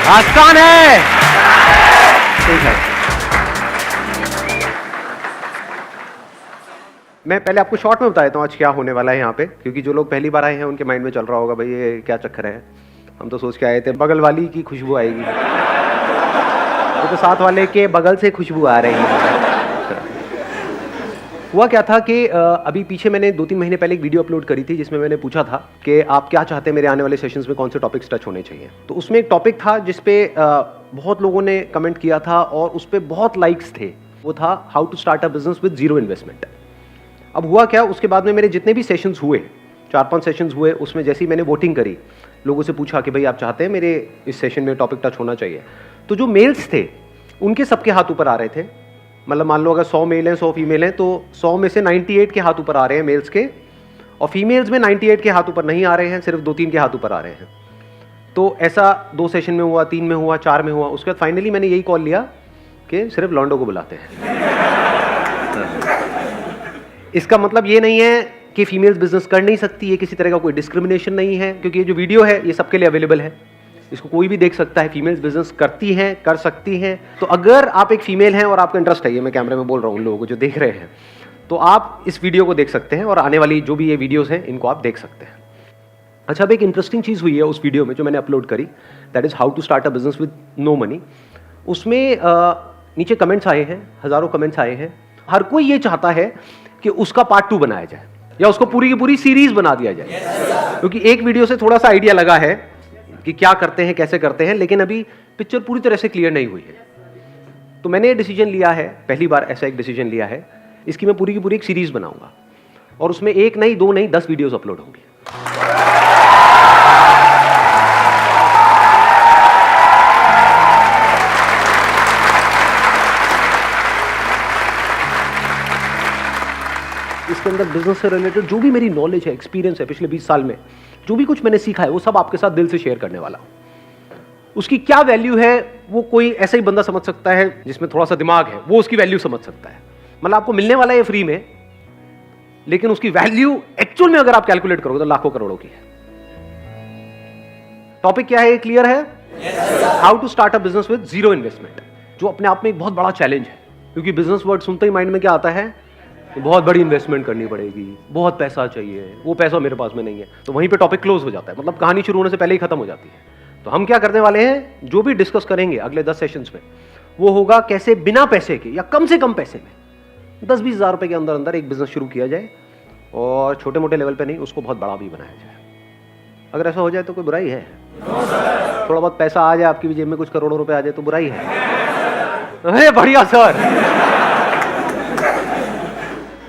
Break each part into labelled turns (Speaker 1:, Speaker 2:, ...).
Speaker 1: आसान है। ठीक है, मैं पहले आपको शॉर्ट में बता देता हूँ आज क्या होने वाला है यहाँ पे, क्योंकि जो लोग पहली बार आए हैं उनके माइंड में चल रहा होगा भाई ये क्या चक्कर है। हम तो सोच के आए थे बगल वाली की खुशबू आएगी, तो साथ वाले के बगल से खुशबू आ रही है। हुआ क्या था कि अभी पीछे मैंने 2-3 महीने पहले एक वीडियो अपलोड करी थी जिसमें मैंने पूछा था कि आप क्या चाहते हैं मेरे आने वाले सेशंस में कौन से टॉपिक्स टच होने चाहिए। तो उसमें एक टॉपिक था जिस पे बहुत लोगों ने कमेंट किया था और उस पर बहुत लाइक्स थे। वो था how to start a business with zero investment. अब हुआ क्या, उसके बाद में मेरे जितने भी सेशंस हुए, 4-5 सेशंस हुए, उसमें जैसे ही मैंने वोटिंग करी, लोगों से पूछा कि भाई आप चाहते हैं मेरे इस सेशन में टॉपिक टच होना चाहिए, तो जो मेल्स थे उनके सबके हाथ ऊपर आ रहे थे। मतलब मान लो अगर 100 मेल हैं 100 फीमेल हैं तो 100 में से 98 के हाथ ऊपर आ रहे हैं मेल्स के, और फीमेल्स में 98 के हाथ ऊपर नहीं आ रहे हैं, सिर्फ 2-3 के हाथ ऊपर आ रहे हैं। तो ऐसा 2 सेशन में हुआ, 3 में हुआ, 4 में हुआ। उसके बाद फाइनली मैंने यही कॉल लिया कि सिर्फ लॉन्डो को बुलाते हैं। इसका मतलब ये नहीं है कि फीमेल्स बिजनेस कर नहीं सकती है, किसी तरह का कोई डिस्क्रिमिनेशन नहीं है, क्योंकि ये जो वीडियो है ये सबके लिए अवेलेबल है, इसको कोई भी देख सकता है। फीमेल्स बिजनेस करती हैं, कर सकती हैं। तो अगर आप एक फीमेल हैं और आपका इंटरेस्ट है, ये मैं कैमरे में बोल रहा हूँ उन लोगों को जो देख रहे हैं, तो आप इस वीडियो को देख सकते हैं और आने वाली जो भी ये वीडियोस हैं इनको आप देख सकते हैं। अच्छा, अब एक इंटरेस्टिंग चीज़ हुई है उस वीडियो में जो मैंने अपलोड करी, that is how to start a business with no money. उसमें नीचे कमेंट्स आए हैं, हज़ारों कमेंट्स आए हैं। हर कोई ये चाहता है कि उसका पार्ट 2 बनाया जाए या उसको पूरी की पूरी सीरीज बना दिया जाए, क्योंकि एक वीडियो से थोड़ा सा आइडिया लगा है कि क्या करते हैं, कैसे करते हैं, लेकिन अभी पिक्चर पूरी तरह से क्लियर नहीं हुई है। तो मैंने ये डिसीजन लिया है, पहली बार ऐसा एक डिसीजन लिया है, इसकी मैं पूरी की पूरी एक सीरीज बनाऊंगा और उसमें 1 नहीं 2 नहीं 10 वीडियोस अपलोड होंगी। इसके अंदर बिजनेस से रिलेटेड जो भी मेरी नॉलेज है, एक्सपीरियंस है पिछले 20 साल में, जो भी कुछ मैंने सीखा है, वो सब आपके साथ दिल से शेयर करने वाला हूं। उसकी क्या वैल्यू है वो कोई ऐसा ही बंदा समझ सकता है जिसमें थोड़ा सा दिमाग है, वो उसकी वैल्यू समझ सकता है। मतलब आपको मिलने वाला है फ्री में, लेकिन उसकी वैल्यू एक्चुअल में अगर आप कैलकुलेट करोगे तो लाखों करोड़ों की है। टॉपिक क्या है, क्लियर है? How to start a business with zero investment, जो अपने आप में एक बहुत बड़ा चैलेंज है, क्योंकि बिजनेस वर्ड सुनते ही माइंड में क्या आता है, बहुत बड़ी इन्वेस्टमेंट करनी पड़ेगी, बहुत पैसा चाहिए, वो पैसा मेरे पास में नहीं है। तो वहीं पे टॉपिक क्लोज हो जाता है, मतलब कहानी शुरू होने से पहले ही खत्म हो जाती है। तो हम क्या करने वाले हैं, जो भी डिस्कस करेंगे अगले 10 सेशंस में, वो होगा कैसे बिना पैसे के या कम से कम पैसे में 10-20 हज़ार रुपए के अंदर अंदर एक बिजनेस शुरू किया जाए, और छोटे मोटे लेवल पे नहीं, उसको बहुत बड़ा भी बनाया जाए। अगर ऐसा हो जाए तो कोई बुराई है? थोड़ा बहुत पैसा आ जाए, आपकी भी जेब में कुछ करोड़ों रुपए आ जाए तो बुराई है? अरे बढ़िया सर।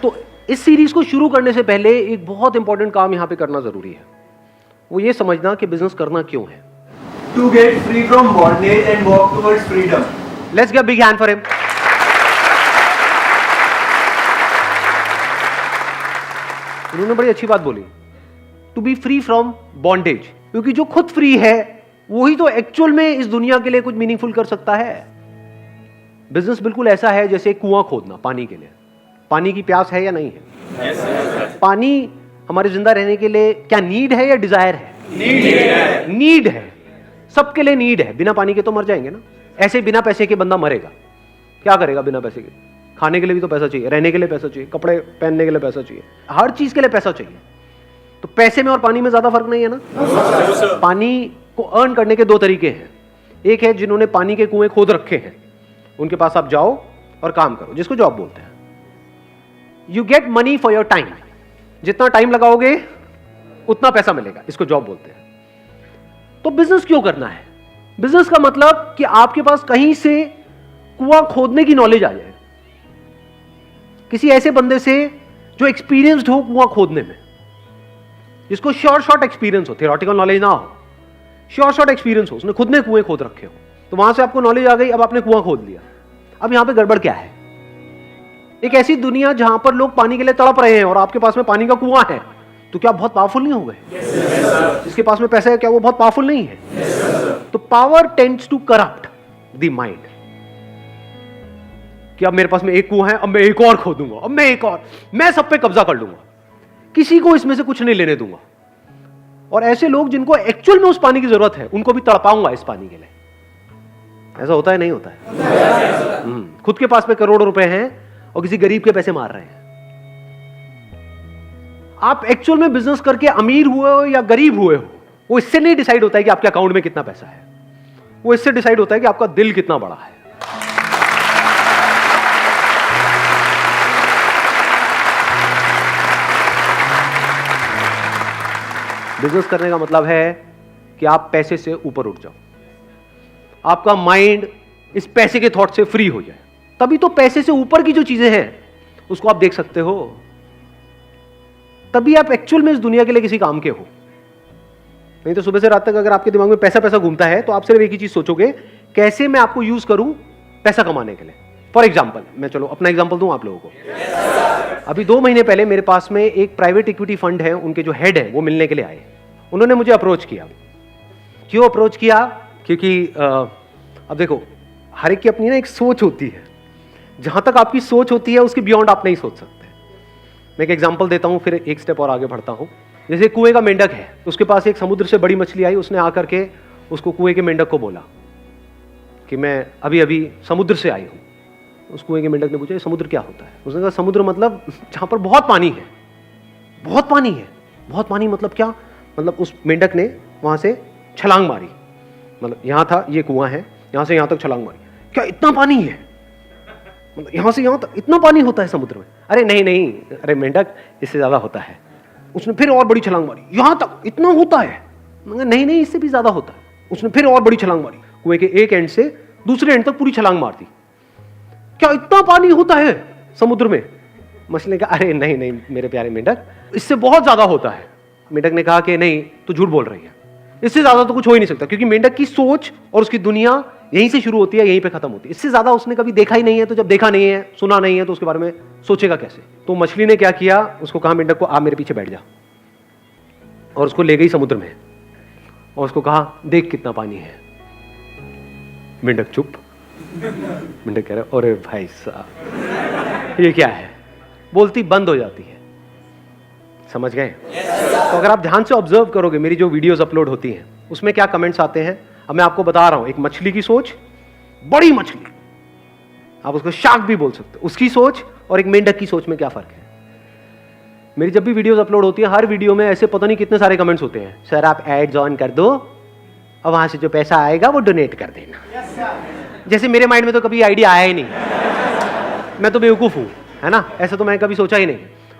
Speaker 1: तो इस सीरीज को शुरू करने से पहले एक बहुत इंपॉर्टेंट काम यहां पे करना जरूरी है, वो ये समझना कि बिजनेस करना क्यों है।
Speaker 2: To get free from bondage and walk towards freedom.
Speaker 1: Let's give a big hand for him. उन्होंने बड़ी अच्छी बात बोली, to be free from bondage, क्योंकि जो खुद फ्री है वही तो एक्चुअल में इस दुनिया के लिए कुछ मीनिंगफुल कर सकता है। बिजनेस बिल्कुल ऐसा है जैसे कुआं खोदना पानी के लिए। पानी की प्यास है या नहीं है? yes, पानी हमारे जिंदा रहने के लिए क्या नीड है या डिजायर है? नीड है, सबके लिए नीड है। बिना पानी के तो मर जाएंगे ना। ऐसे बिना पैसे के बंदा मरेगा, क्या करेगा बिना पैसे के? खाने के लिए भी तो पैसा चाहिए, रहने के लिए पैसा चाहिए, कपड़े पहनने के लिए पैसा चाहिए, हर चीज के लिए पैसा चाहिए। तो पैसे में और पानी में ज्यादा फर्क नहीं है ना। पानी को अर्न करने के 2 तरीके हैं। एक है जिन्होंने पानी के कुएं खोद रखे हैं, उनके पास आप जाओ और काम करो, जिसको जॉब बोलते हैं। You get money for your time, जितना टाइम लगाओगे उतना पैसा मिलेगा, इसको जॉब बोलते हैं। तो बिजनेस क्यों करना है? बिजनेस का मतलब कि आपके पास कहीं से कुआं खोदने की नॉलेज आ जाए, किसी ऐसे बंदे से जो एक्सपीरियंस्ड हो कुआं खोदने में, जिसको शॉर्ट एक्सपीरियंस हो, थियोरेटिकल नॉलेज ना हो, शॉर्ट एक्सपीरियंस हो, उसने खुद ने कुएं खोद रखे हो। तो वहां से आपको नॉलेज आ गई, अब आपने कुआं खोद लिया। अब यहां पे गड़बड़ क्या है? एक ऐसी दुनिया जहां पर लोग पानी के लिए तड़प रहे हैं और आपके पास में पानी का कुआं है, तो क्या बहुत पावरफुल नहीं हो गए? जिसके पास में पैसा है क्या वो बहुत पावरफुल नहीं है? तो power tends to corrupt the mind, कि अब मेरे पास में एक कुआं है, अब मैं एक और खोदूंगा, अब मैं एक और, मैं सब पे कब्जा कर लूंगा, किसी को इसमें से कुछ नहीं लेने दूंगा। और ऐसे लोग जिनको एक्चुअल में उस पानी की जरूरत है, उनको भी तड़पाऊंगा इस पानी के लिए। ऐसा होता है नहीं होता है? खुद के पास में करोड़ों रुपए हैं और किसी गरीब के पैसे मार रहे हैं। आप एक्चुअल में बिजनेस करके अमीर हुए हो या गरीब हुए हो, वो इससे नहीं डिसाइड होता है कि आपके अकाउंट में कितना पैसा है, वो इससे डिसाइड होता है कि आपका दिल कितना बड़ा है। बिजनेस करने का मतलब है कि आप पैसे से ऊपर उठ जाओ, आपका माइंड इस पैसे के थॉट से फ्री हो जाए, तभी तो पैसे से ऊपर की जो चीजें हैं उसको आप देख सकते हो, तभी आप एक्चुअल में इस दुनिया के लिए किसी काम के हो। नहीं तो सुबह से रात तक अगर आपके दिमाग में पैसा पैसा घूमता है तो आप सिर्फ एक ही चीज सोचोगे, कैसे मैं आपको यूज करूं पैसा कमाने के लिए। फॉर एग्जाम्पल, मैं चलो अपना एग्जाम्पल दूं आप लोगों को। अभी 2 महीने पहले मेरे पास में एक प्राइवेट इक्विटी फंड है, उनके जो हेड है वो मिलने के लिए आए। उन्होंने मुझे अप्रोच किया। क्यों अप्रोच किया? क्योंकि अब देखो, हर एक की अपनी ना एक सोच होती है, जहां तक आपकी सोच होती है उसके बियॉन्ड आप नहीं सोच सकते। मैं एक एग्जांपल देता हूं, फिर एक स्टेप और आगे बढ़ता हूं। जैसे कुएं का मेंढक है, उसके पास एक समुद्र से बड़ी मछली आई, उसने आकर के उसको कुएं के मेंढक को बोला कि मैं अभी अभी समुद्र से आई हूं। उस कुएं के मेंढक ने पूछा समुद्र क्या होता है? उसने कहा समुद्र मतलब जहां पर बहुत पानी है। बहुत पानी है? बहुत पानी मतलब क्या? मतलब उस मेंढक ने वहां से छलांग मारी, मतलब यहां था ये कुआं है, यहां से यहां तक छलांग मारी। क्या इतना पानी है? मतलब यहां से यहां तक इतना पानी होता है समुद्र में? अरे नहीं नहीं, अरे मेंढक इससे ज्यादा होता है। उसने फिर और बड़ी छलांग मारी, यहां तक इतना होता है? नहीं नहीं, इससे भी ज्यादा होता है। उसने फिर और बड़ी छलांग मारी, कुएं के एक एंड से दूसरे एंड तक पूरी छलांग मार दी। क्या इतना पानी होता है समुद्र में? मछली ने कहा अरे नहीं नहीं मेरे प्यारे मेंढक, इससे बहुत ज्यादा होता है। मेंढक ने कहा कि नहीं, तू झूठ बोल रही है, इससे ज्यादा तो कुछ हो ही नहीं सकता, क्योंकि मेंढक की सोच और उसकी दुनिया यहीं से शुरू होती है, यहीं पे खत्म होती है। इससे ज्यादा उसने कभी देखा ही नहीं है, तो जब देखा नहीं है, सुना नहीं है, तो उसके बारे में सोचेगा कैसे? तो मछली ने क्या किया, उसको कहा मेंढक को आप मेरे पीछे बैठ जा, और उसको ले गई समुद्र में और उसको कहा देख कितना पानी है। मेंढक चुप। मेंढक कह रहा अरे भाई साहब ये क्या है, बोलती बंद हो जाती है। समझ गए? तो अगर आप ध्यान से ऑब्जर्व करोगे मेरी जो वीडियोस अपलोड होती हैं उसमें क्या कमेंट्स आते हैं, अब मैं आपको बता रहा हूं। एक मछली की सोच, बड़ी मछली, आप उसको शार्क भी बोल सकते हो, उसकी सोच और एक मेंढक की सोच में क्या फर्क है। मेरी जब भी वीडियोस अपलोड होती है, हर वीडियो में ऐसे पता नहीं कितने सारे कमेंट्स होते हैं, सर आप एड्स ऑन कर दो और वहां से जो पैसा आएगा वो डोनेट कर देना। जैसे मेरे माइंड में तो कभी आइडिया आया ही नहीं, मैं तो बेवकूफ हूं, है ना? ऐसा तो मैंने कभी सोचा ही नहीं।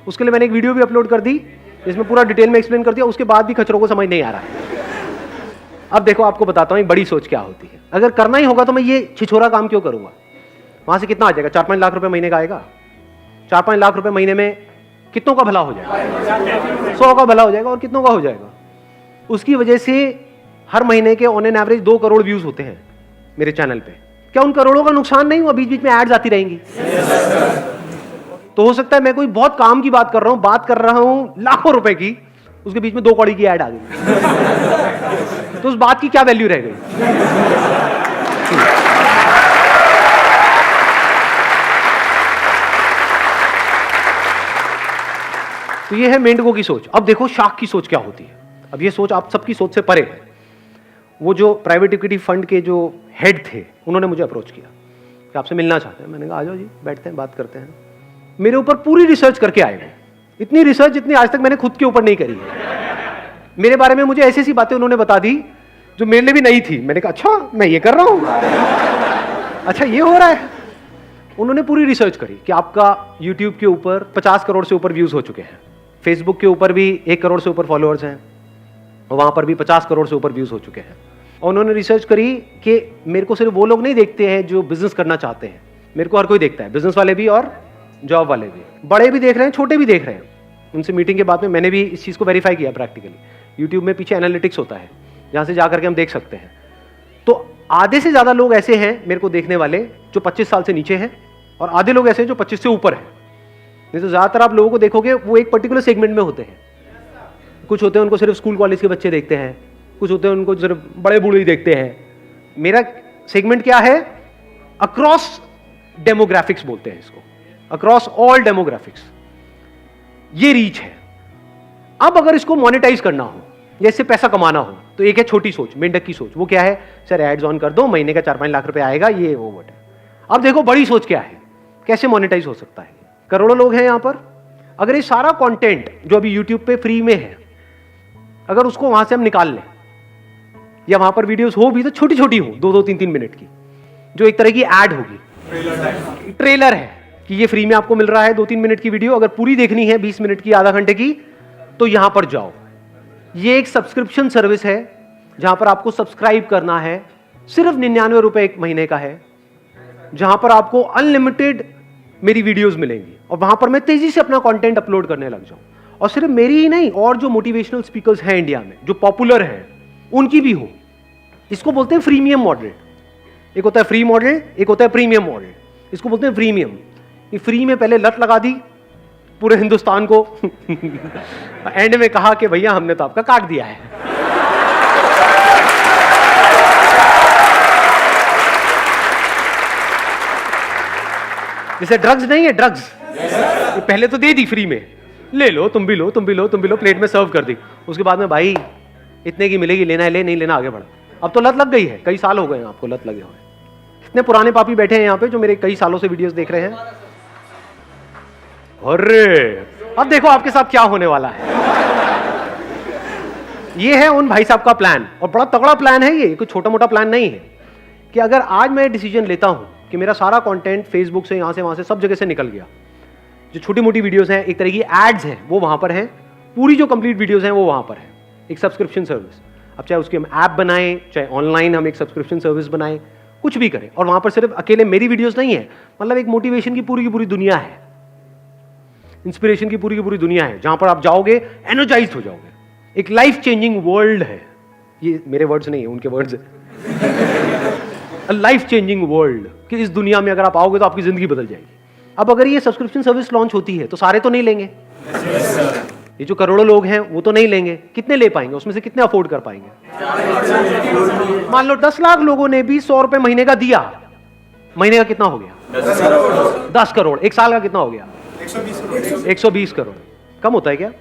Speaker 1: उसके लिए मैंने एक वीडियो भी अपलोड कर दी जिसमें पूरा डिटेल में एक्सप्लेन कर दिया, उसके बाद भी खच्चरों को समझ नहीं आ रहा है। अब देखो आपको बताता हूं बड़ी सोच क्या होती है। अगर करना ही होगा तो मैं ये छिछोरा काम क्यों करूंगा? वहां से कितना आ जाएगा? 4-5 लाख रुपए महीने का आएगा। 4-5 लाख रुपए महीने में कितनों का भला हो जाएगा? 100 का भला हो जाएगा। और कितनों का हो जाएगा? उसकी वजह से हर महीने के on an average 2 crore views होते हैं मेरे चैनल पे। क्या उन करोड़ों का नुकसान नहीं हुआ? बीच बीच में एड्स आती रहेंगी। तो हो सकता है मैं कोई बहुत काम की बात कर रहा हूं लाखों रुपए की, उसके बीच में 2 कौड़ी की ऐड आ गई, तो उस बात की क्या वैल्यू रह गई? तो ये है मेंढकों की सोच। अब देखो शार्क की सोच क्या होती है। अब ये सोच आप सबकी सोच से परे है। वो जो प्राइवेट इक्विटी फंड के जो हेड थे, उन्होंने मुझे अप्रोच किया कि आपसे मिलना चाहते हैं। मैंने कहा आ जाओ जी, बैठते हैं, बात करते हैं। मेरे ऊपर पूरी रिसर्च करके आए हैं, इतनी रिसर्च जितनी आज तक मैंने खुद के ऊपर नहीं करी है। मेरे बारे में मुझे ऐसी ऐसी बातें उन्होंने बता दी जो मेरे लिए भी नहीं थी। मैंने कहा अच्छा मैं ये कर रहा हूं, अच्छा ये हो रहा है। उन्होंने पूरी रिसर्च करी कि आपका यूट्यूब के ऊपर 50 करोड़ से ऊपर व्यूज हो चुके हैं, फेसबुक के ऊपर भी 1 करोड़ से ऊपर फॉलोअर्स हैं, और वहां पर भी 50 करोड़ से ऊपर व्यूज हो चुके हैं। और उन्होंने रिसर्च करी कि मेरे को सिर्फ वो लोग नहीं देखते हैं जो बिजनेस करना चाहते हैं, मेरे को हर कोई देखता है, बिजनेस वाले भी और जॉब वाले भी, बड़े भी देख रहे हैं, छोटे भी देख रहे हैं। उनसे मीटिंग के बाद में मैंने भी इस चीज़ को वेरीफाई किया प्रैक्टिकली। यूट्यूब में पीछे एनालिटिक्स होता है जहाँ से जाकर के हम देख सकते हैं। तो आधे से ज़्यादा लोग ऐसे हैं मेरे को देखने वाले जो 25 साल से नीचे हैं, और आधे लोग ऐसे हैं जो 25 से ऊपर हैं। नहीं तो ज़्यादातर आप लोगों को देखोगे वो एक पर्टिकुलर सेगमेंट में होते हैं। कुछ होते हैं उनको सिर्फ स्कूल कॉलेज के बच्चे देखते हैं, कुछ होते हैं उनको सिर्फ बड़े बूढ़े ही देखते हैं। मेरा सेगमेंट क्या है? अक्रॉस डेमोग्राफिक्स बोलते हैं इसको, अक्रॉस ऑल डेमोग्राफिक्स। ये रीच है। अब अगर इसको मोनेटाइज करना हो, या इससे पैसा कमाना हो, तो एक है छोटी सोच, मेंढक की सोच। वो क्या है, सर एड्स ऑन कर दो, महीने का 4-5 लाख रुपए आएगा, ये वो बट। अब देखो बड़ी सोच क्या है, कैसे मोनेटाइज हो सकता है। करोड़ों लोग हैं यहां पर, अगर ये सारा कंटेंट जो अभी यूट्यूब पे फ्री में है, अगर उसको वहां से हम निकाल लें, या वहां पर वीडियोस हो भी तो छोटी छोटी हो, 2-2, 3-3 मिनट की, जो एक तरह की ऐड होगी, ट्रेलर है कि ये फ्री में आपको मिल रहा है 2-3 मिनट की वीडियो, अगर पूरी देखनी है 20 मिनट की, आधा घंटे की, तो यहां पर जाओ। ये एक सब्सक्रिप्शन सर्विस है जहां पर आपको सब्सक्राइब करना है, सिर्फ 99 रुपए एक महीने का है, जहां पर आपको अनलिमिटेड मेरी वीडियोस मिलेंगी, और वहां पर मैं तेजी से अपना कंटेंट अपलोड करने लग जाऊं, और सिर्फ मेरी ही नहीं, और जो मोटिवेशनल स्पीकर्स हैं इंडिया में जो पॉपुलर हैं उनकी भी हो। इसको बोलते हैं फ्रीमियम मॉडल। एक होता है फ्री मॉडल, एक होता है प्रीमियम मॉडल। इसको बोलते हैं प्रीमियम। ये फ्री में पहले लत लगा दी पूरे हिंदुस्तान को एंड में कहा कि भैया हमने तो आपका काट दिया है। जैसे ड्रग्स नहीं है, ड्रग्स पहले तो दे दी फ्री में, ले लो, तुम भी लो, तुम भी लो, तुम भी लो, प्लेट में सर्व कर दी। उसके बाद में भाई इतने की मिलेगी, लेना है ले, नहीं लेना आगे बढ़ा। अब तो लत लग गई है, कई साल हो गए आपको लत लगे हुए। कितने पुराने पापी बैठे हैं यहाँ पे जो मेरे कई सालों से वीडियोस देख रहे हैं। अरे अब देखो आपके साथ क्या होने वाला है। ये है उन भाई साहब का प्लान, और बड़ा तगड़ा प्लान है ये, कोई छोटा मोटा प्लान नहीं है। कि अगर आज मैं डिसीजन लेता हूं कि मेरा सारा कंटेंट फेसबुक से, यहां से, वहां से, सब जगह से निकल गया, जो छोटी मोटी वीडियोस हैं, एक तरह की एड्स हैं, वो वहां पर हैं, पूरी जो कंप्लीट वीडियोस हैं वो वहां पर है, एक सब्सक्रिप्शन सर्विस। अब चाहे उसकी हम ऐप बनाएं, चाहे ऑनलाइन हम एक सब्सक्रिप्शन सर्विस बनाएं, कुछ भी करें, और वहां पर सिर्फ अकेले मेरी वीडियोस नहीं है, मतलब एक मोटिवेशन की पूरी दुनिया है, इंस्पिरेशन की पूरी दुनिया है, जहां पर आप जाओगे एनर्जाइज्ड हो जाओगे। एक लाइफ चेंजिंग वर्ल्ड है। ये मेरे वर्ड्स नहीं है, उनके वर्ड्स है। लाइफ चेंजिंग वर्ल्ड, कि इस दुनिया में अगर आप आओगे तो आपकी जिंदगी बदल जाएगी। अब अगर ये सब्सक्रिप्शन सर्विस लॉन्च होती है तो सारे तो नहीं लेंगे। ये जो करोड़ों लोग हैं वो तो नहीं लेंगे। कितने ले पाएंगे, उसमें से कितने अफोर्ड कर पाएंगे? मान लो 10 लाख लोगों ने भी 100 रुपए महीने का दिया, महीने का कितना हो गया? 10 करोड़। एक साल का कितना हो गया? 120 करोड़। कम होता है क्या?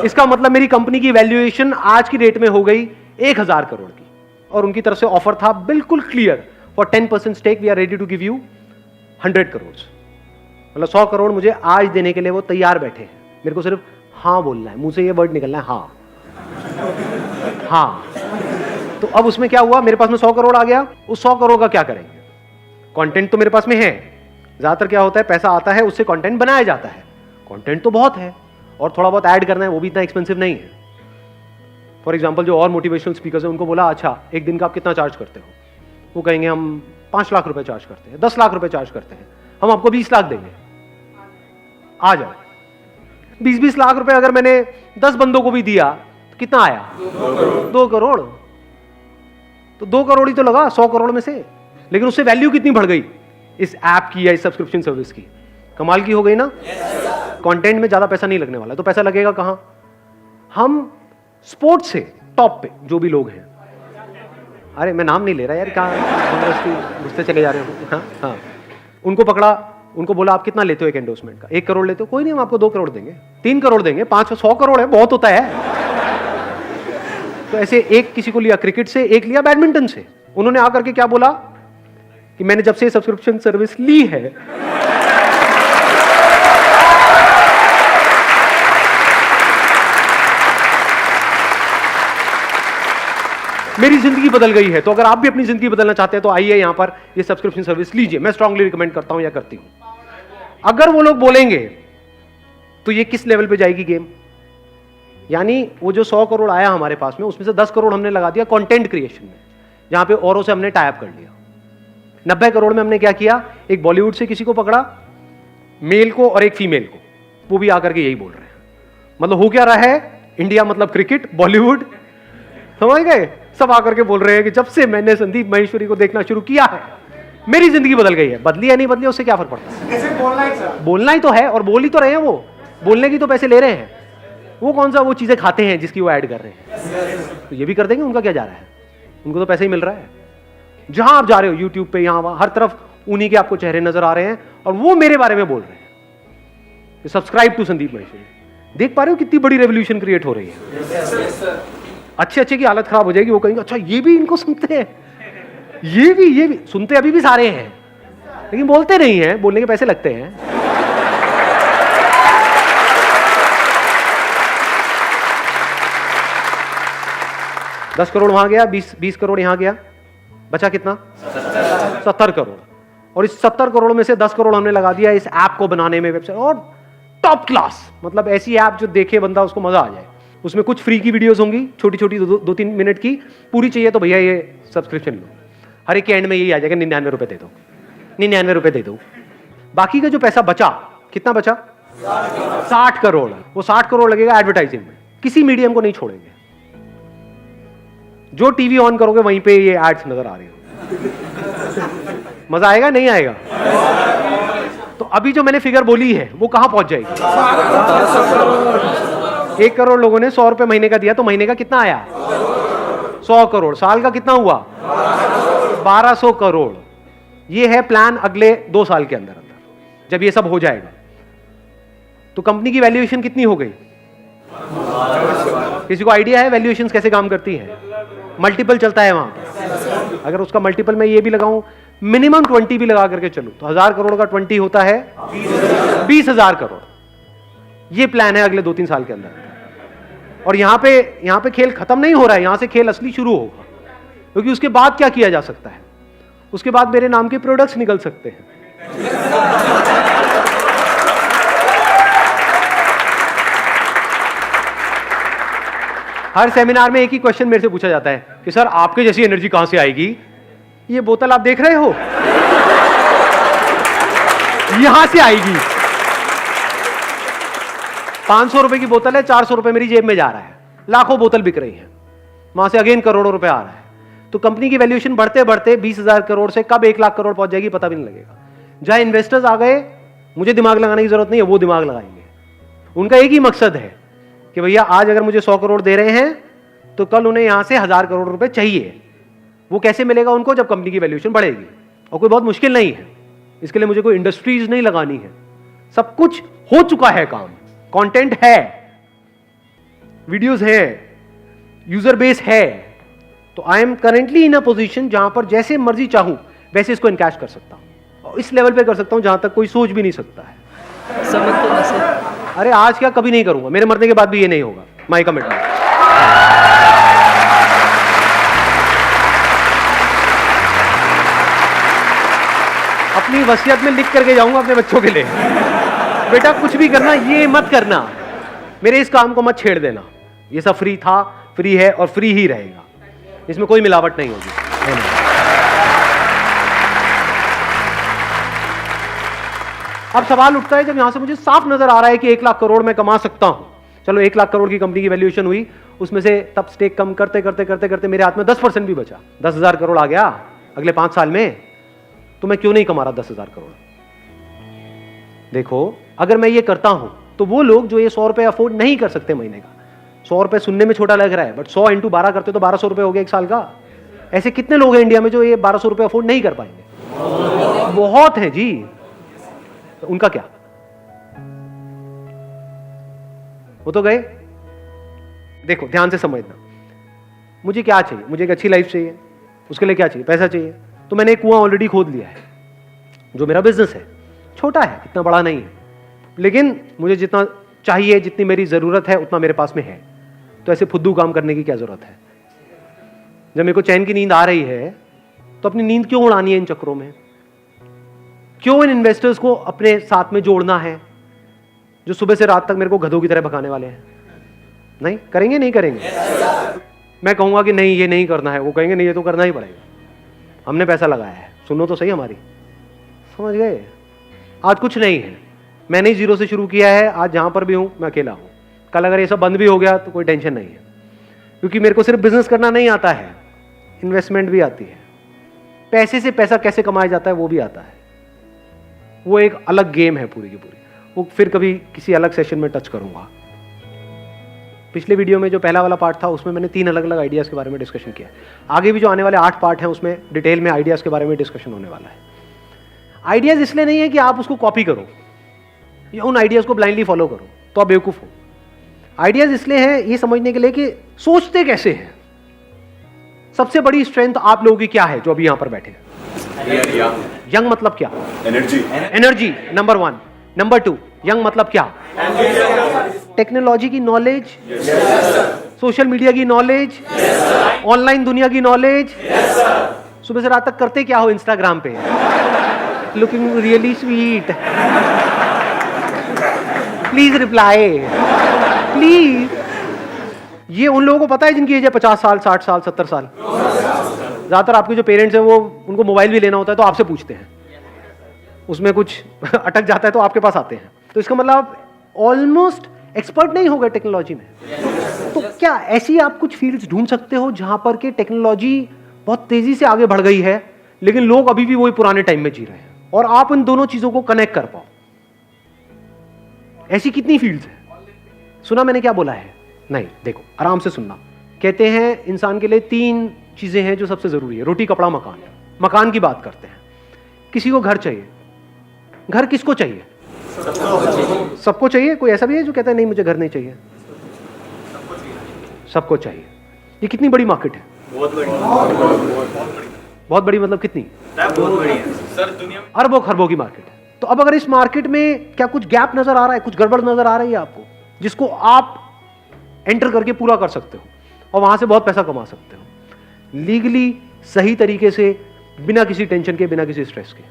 Speaker 1: इसका मतलब मेरी कंपनी की वैल्यूएशन आज की डेट में हो गई 1000 करोड़ की, और उनकी तरफ से ऑफर था बिल्कुल clear, for 10% stake we are ready to give you 100 crore. मतलब 100 करोड़ मुझे आज देने के लिए वो तैयार बैठे हैं, मेरे को सिर्फ हाँ बोलना है, मुंह से ये वर्ड निकलना है, हाँ हाँ। तो अब उसमें क्या हुआ, मेरे पास में 100 करोड़ आ गया। उस 100 करोड़ का क्या करेंगे? कंटेंट तो मेरे पास में है। ज्यादातर क्या होता है, पैसा आता है उससे कंटेंट बनाया जाता है। कंटेंट तो बहुत है, और थोड़ा बहुत ऐड करना है, वो भी इतना एक्सपेंसिव नहीं है। फॉर एग्जांपल जो और मोटिवेशनल स्पीकर्स हैं उनको बोला, अच्छा एक दिन का आप कितना चार्ज करते हो? वो कहेंगे हम 5 लाख रुपए चार्ज करते हैं, 10 लाख रुपए चार्ज करते हैं, हम आपको 20 लाख देंगे, आ जाओ। 20-20 लाख रुपए अगर मैंने 10 बंदों को भी दिया तो कितना आया? 2 करोड़। तो 2 करोड़ ही तो लगा 100 करोड़ में से, लेकिन उससे वैल्यू कितनी बढ़ गई इस ऐप की या इस सब्सक्रिप्शन सर्विस की? कमाल की हो गई ना। कंटेंट में ज्यादा पैसा नहीं लगने वाला, तो पैसा लगेगा कहां? हम स्पोर्ट्स से टॉप पे जो भी लोग हैं, अरे मैं नाम नहीं ले रहा यार, कहां घुसते चले जा रहे हो। हाँ हाँ, उनको पकड़ा, उनको बोला आप कितना लेते हो एक एंडोर्समेंट का? 1 करोड़ लेते हो? कोई नहीं, हम आपको 2 करोड़ देंगे, 3 करोड़ देंगे, 500 करोड़ है, बहुत होता है। तो ऐसे एक किसी को लिया क्रिकेट से, एक लिया बैडमिंटन से। उन्होंने आकर के क्या बोला कि मैंने जब से सब्सक्रिप्शन सर्विस ली है, मेरी जिंदगी बदल गई है। तो अगर आप भी अपनी जिंदगी बदलना चाहते हैं तो आइए यहां पर ये सब्सक्रिप्शन सर्विस लीजिए। मैं स्ट्रांगली रिकमेंड करता हूं या करती हूं। अगर वो लोग बोलेंगे तो ये किस लेवल पे जाएगी गेम? यानी वो जो 100 करोड़ आया हमारे पास में, उसमें से 10 करोड़ हमने लगा दिया कंटेंट क्रिएशन में, जहां पे औरों से हमने टाई अप कर लिया। 90 करोड़ में हमने क्या किया, एक बॉलीवुड से किसी को पकड़ा, मेल को और एक फीमेल को, वो भी आकर के यही बोल रहे हैं। मतलब हो क्या रहा है, इंडिया मतलब क्रिकेट, बॉलीवुड, समझ गए? सब आकर के बोल रहे हैं कि जब से मैंने संदीप माहेश्वरी को देखना शुरू किया है मेरी जिंदगी बदल गई है। बदली या नहीं बदली उससे क्या फर्क पड़ता है?
Speaker 2: कैसे बोलना है सर?
Speaker 1: बोलना ही तो है, और बोल ही तो रहे हैं। वो बोलने की तो पैसे ले रहे हैं। वो कौन सा वो चीजें खाते हैं जिसकी वो ऐड कर रहे हैं? तो ये भी कर देंगे, उनका क्या जा रहा है? उनको तो पैसे ही मिल रहा है। जहां आप जा रहे हो, यूट्यूब पे, यहां हर तरफ उन्हीं के आपको चेहरे नजर आ रहे हैं, और वो मेरे बारे में बोल रहे हैं, सब्सक्राइब टू संदीप माहेश्वरी। देख पा रहे हो कितनी बड़ी रेवोल्यूशन क्रिएट हो रही है। अच्छे अच्छे की हालत खराब हो जाएगी, वो कहेंगे अच्छा ये भी इनको सुनते हैं, ये भी सुनते अभी भी सारे हैं, लेकिन बोलते नहीं हैं, बोलने के पैसे लगते हैं। $10 करोड़ वहां गया, 20 करोड़ यहां गया, बचा कितना? 70 करोड़। और इस 70 करोड़ में से 10 करोड़ हमने लगा दिया इस ऐप को बनाने में, वेबसाइट, और टॉप क्लास, मतलब ऐसी ऐप जो देखे बंदा उसको मजा आ जाए। उसमें कुछ फ्री की वीडियोस होंगी, छोटी छोटी 2-3 मिनट की, पूरी चाहिए तो भैया ये सब्सक्रिप्शन लो। हर एक के एंड में यही आ जाएगा, 99 रुपए दे दो, 99 रुपए दे दो। बाकी का जो पैसा बचा, कितना बचा? 60 करोड़। वो 60 करोड़ लगेगा एडवर्टाइजिंग में, किसी मीडियम को नहीं छोड़ेंगे। जो टीवी ऑन करोगे वहीं पे ये एड्स नजर आ रही हो। मजा आएगा नहीं आएगा? तो अभी जो मैंने फिगर बोली है वो कहां पहुंच जाएगी? 1 करोड़ लोगों ने 100 रुपए महीने का दिया, तो महीने का कितना आया? 100 करोड़। साल का कितना हुआ? 1200 करोड़। ये है प्लान अगले 2 साल के अंदर जब ये सब हो जाएगा। तो कंपनी की वैल्यूएशन कितनी हो गई? किसी को आइडिया है वैल्यूएशन कैसे काम करती है? मल्टीपल चलता है वहां पर। अगर उसका मल्टीपल मैं ये भी लगाऊं, मिनिमम 20 भी लगा करके चलूं, तो 1000 करोड़ का 20 होता है 20,000 करोड़। ये प्लान है अगले 2-3 साल के अंदर। और यहां पे खेल खत्म नहीं हो रहा है, यहां से खेल असली शुरू होगा। क्योंकि उसके बाद क्या किया जा सकता है? उसके बाद मेरे नाम के प्रोडक्ट्स निकल सकते हैं। हर सेमिनार में एक ही क्वेश्चन मेरे से पूछा जाता है कि सर आपके जैसी एनर्जी कहां से आएगी? ये बोतल आप देख रहे हो, यहां से आएगी। 500 रुपए की बोतल है, 400 रुपए मेरी जेब में जा रहा है, लाखों बोतल बिक रही है, वहां से अगेन करोड़ों रुपए आ रहा है। तो कंपनी की वैल्यूएशन बढ़ते बढ़ते 20,000 करोड़ से कब 1 लाख करोड़ पहुंच जाएगी पता भी नहीं लगेगा। जहां इन्वेस्टर्स आ गए, मुझे दिमाग लगाने की जरूरत नहीं है, वो दिमाग लगाएंगे। उनका एक ही मकसद है कि भैया आज अगर मुझे 100 करोड़ दे रहे हैं तो कल उन्हें यहां से 1000 करोड़ रुपए चाहिए। वो कैसे मिलेगा उनको? जब कंपनी की वैल्यूएशन बढ़ेगी। और कोई बहुत मुश्किल नहीं है, इसके लिए मुझे कोई इंडस्ट्रीज नहीं लगानी है, सब कुछ हो चुका है काम। कंटेंट है, वीडियोस है, यूजर बेस है। तो I am currently in a position जहां पर जैसे मर्जी चाहूं वैसे इसको इनकैश कर सकता हूं, और इस लेवल पे कर सकता हूं जहां तक कोई सोच भी नहीं सकता है। अरे आज क्या, कभी नहीं करूंगा, मेरे मरने के बाद भी ये नहीं होगा, माई कमिटमेंट। अपनी वसीयत में लिख करके जाऊंगा अपने बच्चों के लिए, बेटा कुछ भी करना ये मत करना, मेरे इस काम को मत छेड़ देना। ये सब फ्री था, फ्री है और फ्री ही रहेगा, इसमें कोई मिलावट नहीं होगी। अब सवाल उठता है जब यहां से मुझे साफ नजर आ रहा है कि 1 लाख करोड़ मैं कमा सकता हूं। चलो 1 लाख करोड़ की कंपनी की वैल्यूएशन हुई, उसमें से तब स्टेक कम करते करते करते करते मेरे हाथ में 10% भी बचा, 10,000 करोड़ आ गया अगले 5 साल में, तो मैं क्यों नहीं कमा रहा 10,000 करोड़? देखो अगर मैं ये करता हूं तो वो लोग जो ये 100 रुपए अफोर्ड नहीं कर सकते महीने का, 100 रुपए सुनने में छोटा लग रहा है, बट 100 × 12 करते तो 1200 रुपए हो गया 1 साल का। ऐसे कितने लोग हैं इंडिया में जो ये 1200 रुपए अफोर्ड नहीं कर पाएंगे? बहुत है जी। तो उनका क्या? वो तो गए। देखो ध्यान से समझना, मुझे क्या चाहिए? मुझे एक अच्छी लाइफ चाहिए, उसके लिए क्या चाहिए? पैसा चाहिए। तो मैंने एक कुआं ऑलरेडी खोद लिया है, जो मेरा बिजनेस है, छोटा है, इतना बड़ा नहीं है, लेकिन मुझे जितना चाहिए, जितनी मेरी जरूरत है उतना मेरे पास में है। तो ऐसे फुद्दू काम करने की क्या जरूरत है? जब मेरे को चैन की नींद आ रही है तो अपनी नींद क्यों उड़ानी है इन चक्रों में? क्यों इन इन्वेस्टर्स को अपने साथ में जोड़ना है जो सुबह से रात तक मेरे को गधों की तरह भगाने वाले हैं? नहीं करेंगे, नहीं करेंगे। मैं कहूंगा कि नहीं ये नहीं करना है, वो कहेंगे नहीं ये तो करना ही पड़ेगा, हमने पैसा लगाया है, सुनो तो सही हमारी। समझ गए? आज कुछ नहीं है, मैंने ही 0 से शुरू किया है, आज जहां पर भी हूं मैं अकेला हूं। कल अगर ये सब बंद भी हो गया तो कोई टेंशन नहीं है, क्योंकि मेरे को सिर्फ बिजनेस करना नहीं आता है, इन्वेस्टमेंट भी आती है, पैसे से पैसा कैसे कमाया जाता है वो भी आता है। वो एक अलग गेम है पूरी की पूरी, वो फिर कभी किसी अलग सेशन में टच करूंगा। पिछले वीडियो में जो पहला वाला पार्ट था उसमें मैंने 3 अलग अलग आइडियाज़ के बारे में डिस्कशन किया। आगे भी जो आने वाले 8 पार्ट हैं उसमें डिटेल में आइडियाज़ के बारे में डिस्कशन होने वाला है। आइडियाज़ इसलिए नहीं है कि आप उसको कॉपी करो या उन आइडियाज़ को ब्लाइंडली फॉलो करो, तो आप बेवकूफ़ हो। आइडियाज इसलिए हैं ये समझने के लिए कि सोचते कैसे हैं। सबसे बड़ी स्ट्रेंथ आप लोगों की क्या है जो अभी यहां पर बैठे हैं? यंग मतलब क्या? Energy number 1। नंबर 2, यंग मतलब क्या? टेक्नोलॉजी की नॉलेज, सोशल मीडिया की नॉलेज, ऑनलाइन दुनिया की नॉलेज। सुबह से रात तक करते क्या हो इंस्टाग्राम पे? Looking really sweet, please reply, please. ये उन लोगों को पता है जिनकी एज है 50 साल, 60 साल, 70 साल। ज्यादातर आपके जो पेरेंट्स हैं वो, उनको मोबाइल भी लेना होता है तो आपसे पूछते हैं, उसमें कुछ अटक जाता है तो आपके पास आते हैं। तो इसका मतलब आप ऑलमोस्ट एक्सपर्ट नहीं हो गए टेक्नोलॉजी में। तो क्या ऐसी आप कुछ फील्ड्स ढूंढ सकते हो जहां पर के टेक्नोलॉजी बहुत तेजी से आगे बढ़ गई है लेकिन लोग अभी भी वही पुराने टाइम में जी रहे हैं, और आप इन दोनों चीजों को कनेक्ट कर पाओ? ऐसी कितनी फील्ड्स हैं? सुना मैंने क्या बोला है? नहीं, देखो आराम से सुनना। कहते हैं इंसान के लिए 3 चीजें हैं जो सबसे जरूरी है, रोटी कपड़ा मकान। मकान की बात करते हैं। किसी को घर चाहिए। घर किसको चाहिए? सबको चाहिए। कोई ऐसा भी है जो कहता है नहीं मुझे घर नहीं चाहिए? सबको चाहिए। ये कितनी बड़ी मार्केट है? बहुत बड़ी मतलब कितनी?
Speaker 2: बहुत बड़ी है सर, दुनिया में
Speaker 1: अरबों खरबों की मार्केट है। तो अब अगर इस मार्केट में क्या कुछ गैप नजर आ रहा है, कुछ गड़बड़ नजर आ रही है आपको, जिसको आप एंटर करके पूरा कर सकते हो और वहां से बहुत पैसा कमा सकते हो लीगली, सही तरीके से, बिना किसी टेंशन के, बिना किसी स्ट्रेस के,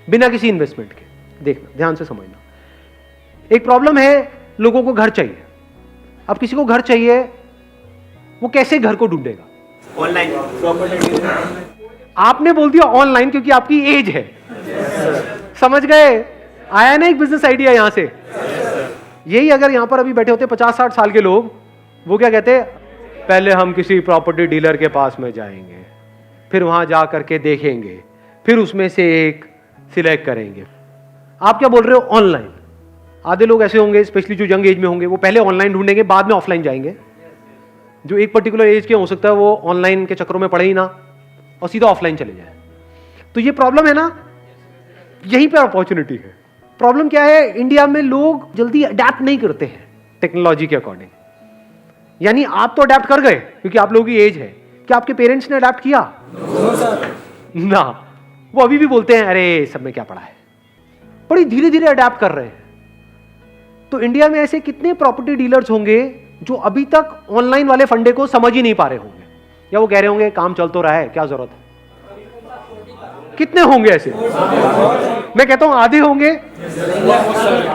Speaker 1: बिना किसी इन्वेस्टमेंट के? देखना, ध्यान से समझना। एक प्रॉब्लम है, लोगों को घर चाहिए। अब किसी को घर चाहिए, वो कैसे घर को ढूंढेगा?
Speaker 2: ऑनलाइन
Speaker 1: आपने बोल दिया ऑनलाइन क्योंकि आपकी एज है। समझ गए? आया ना एक बिजनेस आइडिया यहां से। यही अगर यहां पर अभी बैठे होते 50-60 साल के लोग, वो क्या कहते? पहले हम किसी प्रॉपर्टी डीलर के पास में जाएंगे, फिर वहां जा करके देखेंगे, फिर उसमें से एक सिलेक्ट करेंगे। आप क्या बोल रहे हो? ऑनलाइन। आधे लोग ऐसे होंगे, स्पेशली जो यंग एज में होंगे, वो पहले ऑनलाइन ढूंढेंगे, बाद में ऑफलाइन जाएंगे। जो एक पर्टिकुलर एज के हो सकता है वो ऑनलाइन के चक्करों में पड़े ही ना और सीधा ऑफलाइन चले जाए। तो ये प्रॉब्लम है ना, यहीं पे अपॉर्चुनिटी है। प्रॉब्लम क्या है? इंडिया में लोग जल्दी अडेप्ट नहीं करते हैं टेक्नोलॉजी के अकॉर्डिंग। यानी आप तो अडेप्ट कर गए क्योंकि आप लोगों की एज है। क्या आपके पेरेंट्स ने अडेप्ट किया? ना, वो अभी भी बोलते हैं अरे सब में क्या पड़ा है। बड़ी धीरे धीरे अडेप्ट कर रहे हैं। तो इंडिया में ऐसे कितने प्रॉपर्टी डीलर्स होंगे जो अभी तक ऑनलाइन वाले फंडे को समझ ही नहीं पा रहे होंगे, या वो कह रहे होंगे काम चल तो रहा है, क्या जरूरत है? कितने होंगे ऐसे? मैं कहता हूं आधे होंगे,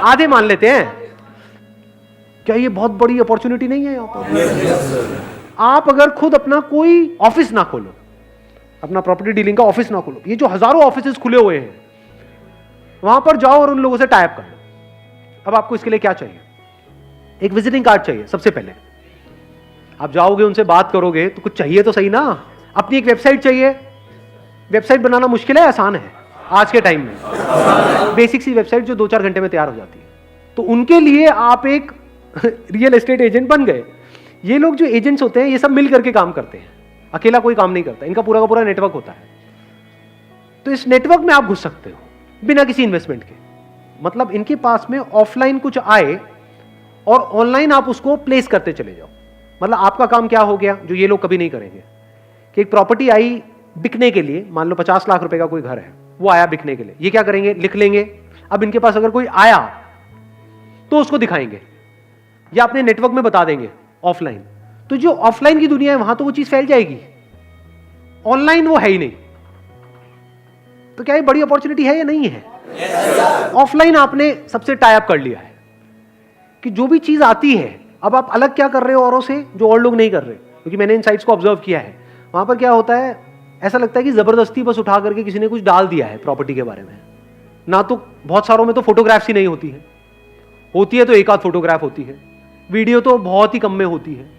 Speaker 1: आधे मान लेते हैं। क्या ये बहुत बड़ी अपॉर्चुनिटी नहीं है? यहां पर आप अगर खुद अपना कोई ऑफिस ना खोलो, अपना प्रॉपर्टी डीलिंग का ऑफिस ना खोलो, ये जो हजारों ऑफिसेस खुले हुए हैं, वहां पर जाओ और उन लोगों से टाइप कर लो। अब आपको इसके लिए क्या चाहिए? एक विजिटिंग कार्ड चाहिए। सबसे पहले आप जाओगे, उनसे बात करोगे तो कुछ चाहिए तो सही ना। अपनी एक वेबसाइट चाहिए। वेबसाइट बनाना मुश्किल है, आसान है आज के टाइम में। बेसिक सी वेबसाइट जो 2-4 घंटे में तैयार हो जाती है। तो उनके लिए आप एक रियल एस्टेट एजेंट बन गए। ये लोग जो एजेंट्स होते हैं ये सब मिल करके काम करते हैं, अकेला कोई काम नहीं करता। इनका पूरा का पूरा नेटवर्क होता है। तो इस नेटवर्क में आप घुस सकते हो बिना किसी इन्वेस्टमेंट के। मतलब इनके पास में ऑफलाइन कुछ आए और ऑनलाइन आप उसको प्लेस करते चले जाओ। मतलब आपका काम क्या हो गया जो ये लोग कभी नहीं करेंगे, कि एक प्रॉपर्टी आई बिकने के लिए, मान लो 50 लाख रुपए का कोई घर है, वो आया बिकने के लिए, ये क्या करेंगे? लिख लेंगे। अब इनके पास अगर कोई आया तो उसको दिखाएंगे या अपने नेटवर्क में बता देंगे ऑफलाइन। तो जो ऑफलाइन की दुनिया है वहां तो वो चीज फैल जाएगी, ऑनलाइन वो है ही नहीं। तो क्या ये बड़ी अपॉर्चुनिटी है या नहीं है? ऑफलाइन आपने सबसे टाई अप कर लिया है कि जो भी चीज आती है, अब आप अलग क्या कर रहे हो औरों से जो और लोग नहीं कर रहे। क्योंकि मैंने इन साइट्स को ऑब्जर्व किया है, वहां पर क्या होता है, ऐसा लगता है कि जबरदस्ती बस उठा करके किसी ने कुछ डाल दिया है प्रॉपर्टी के बारे में। ना तो बहुत सारों में तो फोटोग्राफ्स ही नहीं होती है, होती है तो एक आध फोटोग्राफ होती है, वीडियो तो बहुत ही कम में होती है।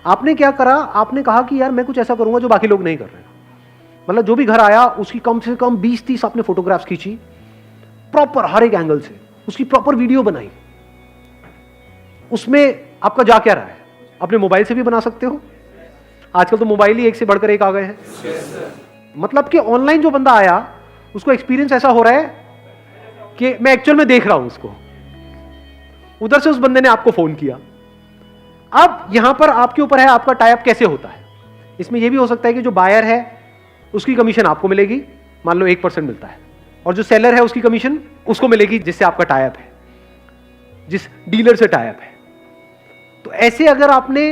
Speaker 1: आपने क्या करा? आपने कहा कि यार मैं कुछ ऐसा करूंगा जो बाकी लोग नहीं कर रहे। मतलब जो भी घर आया उसकी कम से कम 20-30 आपने फोटोग्राफ्स खींची, प्रॉपर हर एक एंगल से उसकी प्रॉपर वीडियो बनाई। उसमें आपका जा क्या रहा है? अपने मोबाइल से भी बना सकते हो, आजकल तो मोबाइल ही एक से बढ़कर एक आ गए हैं। मतलब कि ऑनलाइन जो बंदा आया उसको एक्सपीरियंस ऐसा हो रहा है कि मैं एक्चुअल में देख रहा हूं उसको। उधर से उस बंदे ने आपको फोन किया। अब यहां पर आपके ऊपर है आपका टाई अप कैसे होता है। इसमें यह भी हो सकता है कि जो बायर है उसकी कमीशन आपको मिलेगी, मान लो 1% मिलता है, और जो सेलर है उसकी कमीशन उसको मिलेगी जिससे आपका टाई अप है, जिस डीलर से टाई अप है। तो ऐसे अगर आपने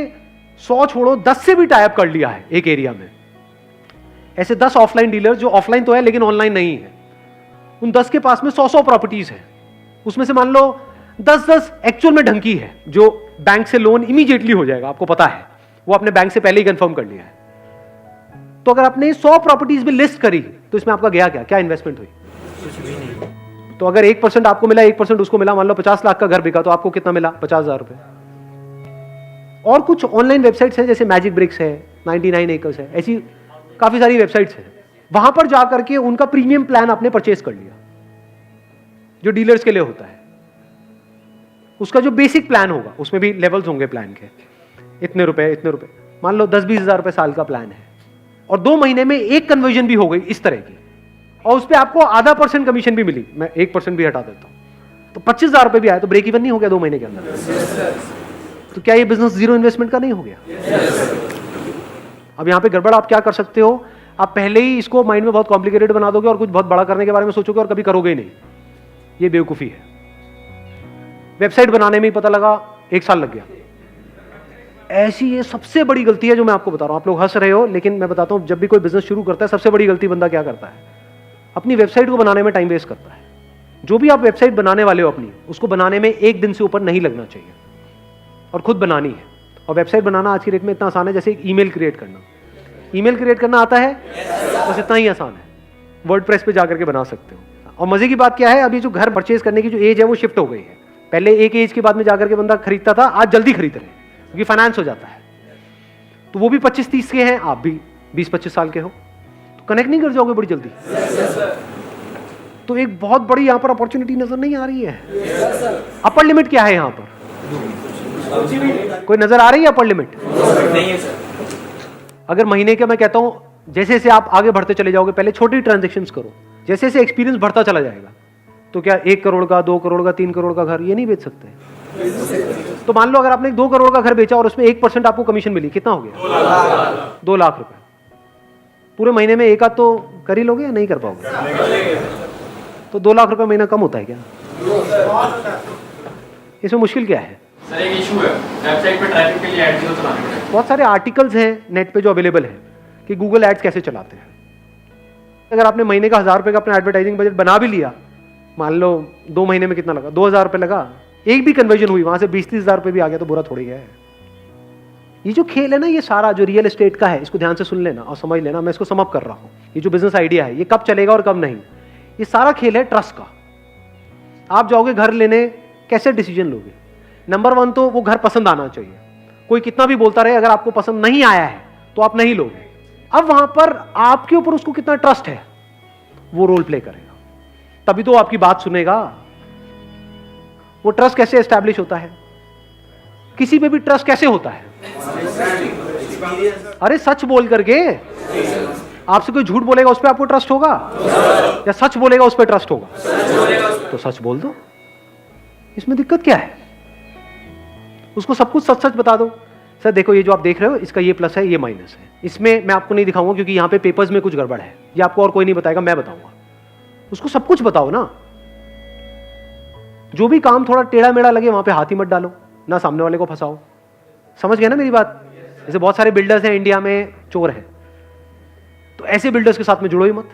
Speaker 1: 100 छोड़ो 10 से भी टाई अप कर लिया है एक एरिया में, ऐसे 10 ऑफलाइन डीलर जो ऑफलाइन तो है लेकिन ऑनलाइन नहीं है, उन 10 के पास में 100 प्रॉपर्टीज है, उसमें से मान लो 10 एक्चुअल में ढंकी है जो बैंक से लोन इमीडिएटली हो जाएगा, आपको पता है, वो आपने बैंक से पहले ही कंफर्म कर लिया है। तो अगर आपने 100 प्रॉपर्टीज भी लिस्ट करी तो इसमें आपका गया क्या इन्वेस्टमेंट हुई? कुछ भी नहीं। तो अगर 1% आपको मिला 1% उसको मिला, मान लो 50 लाख का घर बिका तो आपको कितना मिला? 50,000 रुपए। और कुछ ऑनलाइन वेबसाइट्स हैं जैसे मैजिक ब्रिक्स है, 99 एकर्स है, ऐसी काफी सारी वेबसाइट्स हैं, वहां पर जाकर के उनका प्रीमियम प्लान आपने परचेज कर लिया जो डीलर्स के लिए होता है। उसका जो बेसिक प्लान होगा उसमें भी लेवल्स होंगे प्लान के, इतने रुपए, मान लो 10-20 हजार रुपए साल का प्लान है, और 2 महीने में एक कन्वर्जन भी हो गई इस तरह की, और उस पर आपको आधा % कमीशन भी मिली, मैं 1% भी हटा देता हूं, तो 25,000 रुपए भी आया, तो ब्रेक इवन नहीं हो गया 2 महीने के अंदर? तो क्या ये बिजनेस जीरो इन्वेस्टमेंट का नहीं हो गया? अब यहां पे गड़बड़ आप क्या कर सकते हो, आप पहले ही इसको माइंड में बहुत कॉम्प्लिकेटेड बना दोगे और कुछ बहुत बड़ा करने के बारे में सोचोगे और कभी करोगे ही नहीं। ये बेवकूफी है। वेबसाइट बनाने में ही पता लगा 1 साल लग गया, ऐसी ये सबसे बड़ी गलती है जो मैं आपको बता रहा हूं। आप लोग हंस रहे हो लेकिन मैं बताता हूं, जब भी कोई बिजनेस शुरू करता है सबसे बड़ी गलती बंदा क्या करता है? अपनी वेबसाइट को बनाने में टाइम वेस्ट करता है। जो भी आप वेबसाइट बनाने वाले हो अपनी, उसको बनाने में 1 दिन से ऊपर नहीं लगना चाहिए, और खुद बनानी है। और वेबसाइट बनाना आज की डेट में इतना आसान है जैसे एक ईमेल क्रिएट करना। ईमेल क्रिएट करना आता है? बस इतना ही आसान है, वर्डप्रेस पे जाकर के बना सकते हो। और मजे की बात क्या है, अभी जो घर परचेज करने की जो एज है वो शिफ्ट हो गई है। पहले एक एज के बाद में जाकर के बंदा खरीदता था, आज जल्दी खरीद रहे हैं क्योंकि फाइनेंस हो जाता है। तो वो भी 25-30 के हैं, आप भी 20-25 साल के हो, तो कनेक्ट नहीं कर जाओगे बड़ी जल्दी? तो एक बहुत बड़ी यहां पर अपॉर्चुनिटी नजर नहीं आ रही है। अपर लिमिट क्या है यहां पर? कोई नजर आ रही है अपर लिमिट? नहीं है सर। अगर महीने के, मैं कहता हूं जैसे जैसे आप आगे बढ़ते चले जाओगे, पहले छोटी ट्रांजेक्शंस करो, जैसे जैसे एक्सपीरियंस बढ़ता चला जाएगा, तो क्या 1 करोड़ का, 2 करोड़ का, 3 करोड़ का घर ये नहीं बेच सकते? तो मान लो अगर आपने 2 करोड़ का घर बेचा और उसमें 1% आपको कमीशन मिली, कितना हो गया? 2 लाख रुपए। पूरे महीने में एक आध तो कर ही लोगे या नहीं कर पाओगे? तो 2 लाख रुपए महीना कम होता है क्या? इसमें मुश्किल क्या है?
Speaker 3: सर एक इशू है, वेबसाइट पे ट्रैफिक के लिए एड्स क्यों चलाने पड़ते हैं?
Speaker 1: बहुत सारे आर्टिकल्स हैं नेट पे जो अवेलेबल है कि गूगल एड्स कैसे चलाते हैं। अगर आपने महीने का 1000 रुपए का अपना एडवर्टाइजिंग बजट बना भी लिया, मान लो 2 महीने में कितना लगा? 2000 रुपए लगा, एक भी कन्वर्जन हुई, वहां से 20-30 हजार रुपए भी आ गया तो बुरा थोड़ी है। ये जो खेल है ना, ये सारा जो रियल एस्टेट का है, इसको ध्यान से सुन लेना और समझ लेना। मैं इसको सम अप कर रहा हूं। ये जो बिजनेस आइडिया है, ये कब चलेगा और कब नहीं, ये सारा खेल है ट्रस्ट का। आप जाओगे घर लेने, कैसे डिसीजन लोगे? नंबर 1 तो वो घर पसंद आना चाहिए। कोई कितना भी बोलता रहे, अगर आपको पसंद नहीं आया है तो आप नहीं लोगे। अब वहां पर आपके ऊपर उसको कितना ट्रस्ट है, वो रोल प्ले करेगा, तभी तो आपकी बात सुनेगा। वो ट्रस्ट कैसे एस्टैब्लिश होता है? किसी पे भी ट्रस्ट कैसे होता है? अरे सच बोल करके। आपसे कोई झूठ बोलेगा उस पर आपको ट्रस्ट होगा, या सच बोलेगा उस पर ट्रस्ट होगा? तो सच बोल दो, इसमें दिक्कत क्या है? उसको सब कुछ सच सच बता दो। सर देखो, ये जो आप देख रहे हो, इसका ये प्लस है, ये माइनस है। इसमें मैं आपको नहीं दिखाऊंगा क्योंकि यहाँ पे पेपर्स में कुछ गड़बड़ है, ये आपको और कोई नहीं बताएगा, मैं बताऊंगा। उसको सब कुछ बताओ ना। जो भी काम थोड़ा टेढ़ा मेढ़ा लगे वहां पे हाथ ही मत डालो, ना सामने वाले को फंसाओ। समझ गए ना मेरी बात? जैसे बहुत सारे बिल्डर्स हैं इंडिया में, चोर हैं, तो ऐसे बिल्डर्स के साथ में जुड़ो ही मत,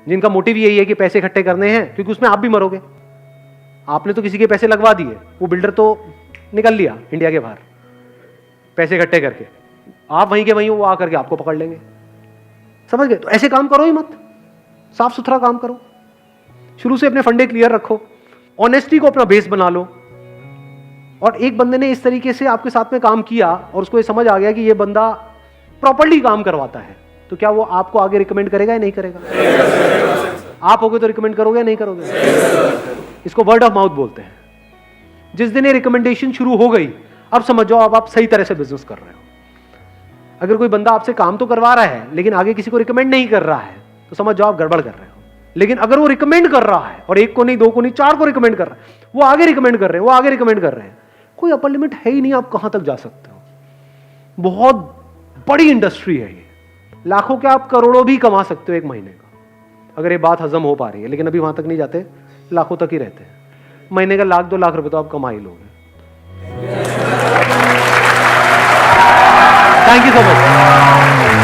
Speaker 1: जिनका मोटिव यही है कि पैसे इकट्ठे करने हैं, क्योंकि उसमें आप भी मरोगे। आपने तो किसी के पैसे लगवा दिए, वो बिल्डर तो निकल लिया इंडिया के बाहर पैसे इकट्ठे करके, आप वहीं के वहीं वो आकर के आपको पकड़ लेंगे। समझ गए? तो ऐसे काम करो ही मत, साफ सुथरा काम करो। शुरू से अपने फंडे क्लियर रखो, ऑनेस्टी को अपना बेस बना लो। और एक बंदे ने इस तरीके से आपके साथ में काम किया और उसको ये समझ आ गया कि ये बंदा प्रॉपर्ली काम करवाता है, तो क्या वो आपको आगे रिकमेंड करेगा या नहीं करेगा? आप होगे तो रिकमेंड करोगे या नहीं करोगे? इसको वर्ड ऑफ माउथ बोलते हैं। जिस दिन ये रिकमेंडेशन शुरू हो गई, अब समझ जाओ अब आप सही तरह से बिजनेस कर रहे हो। अगर कोई बंदा आपसे काम तो करवा रहा है लेकिन आगे किसी को रिकमेंड नहीं कर रहा है, तो समझ जाओ आप गड़बड़ कर रहे हो। लेकिन अगर वो रिकमेंड कर रहा है, और एक को नहीं, दो को नहीं, चार को रिकमेंड कर रहा है, वो आगे रिकमेंड कर रहे हैं, वो आगे रिकमेंड कर रहे हैं, कोई अपर लिमिट है ही नहीं आप कहां तक जा सकते हो। बहुत बड़ी इंडस्ट्री है ये, लाखों क्या आप करोड़ों भी कमा सकते हो एक महीने का, अगर ये बात हजम हो पा रही है। लेकिन अभी वहां तक नहीं जाते, लाखों तक ही रहते हैं। महीने का 1 लाख 2 लाख रुपए तो आप कमा ही लोगे। Thank you so much.